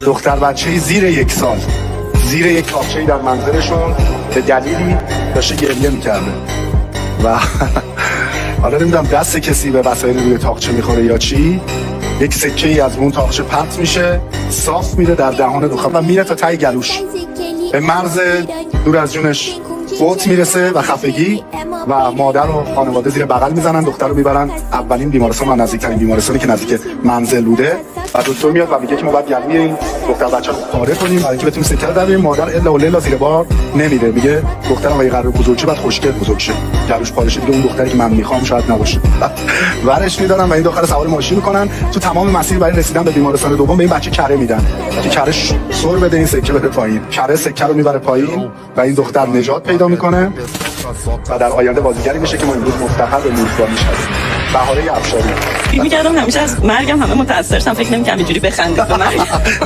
دختر بچه‌ای زیر 1 سال زیر یک تاقچه‌ای در منزلشون به دلیلی داشته گریه میکرده و حالا نمیدونم دست کسی به وسایل روی تاقچه میخوره یا چی، یک سکه ای از اون تاقچه پرت میشه، صاف میره در دهان دختر و میره تا ته گلوش، به مرز دور از جونش فوت میرسه و خفگی و مادر و خانواده زیر بغل میزنن، دختر رو میبرن اولین بیمارستان و نزدیکترین بیمارستانی که نزدیک منزل بوده و دکتر میاد و میگه که ما باید گلوی این دختر بچه رو پاره کنیم برای اینکه بتونیم سکه رو در بیاریم. مادر الا و لیلا زیر بار نمیره، میگه دختر آقای قرار بزرگ شه، بعد خوشگل بزرگ شه، گلوش پاره شه، دیگه اون دختری که من میخوام شاید نباشه. ورش میدارن و این دختر سوار ماشین میکنن. تو تمام مسیر برای رسیدن به بیمارستان دوم به این بچه کره میدن که کرش سر بده این سکه بره پایین. کره سکه رو میبره پایین و این دختر نجات پیدا میکنه و در آینده بازیگری میشه که ما امروز مفتخر به میزبانیش هستیم. بهاره افشاری. فکر می‌کردم همیشه از مرگم همه متأثرشن، فکر نمی‌کردم اینجوری بخندید به مرگ.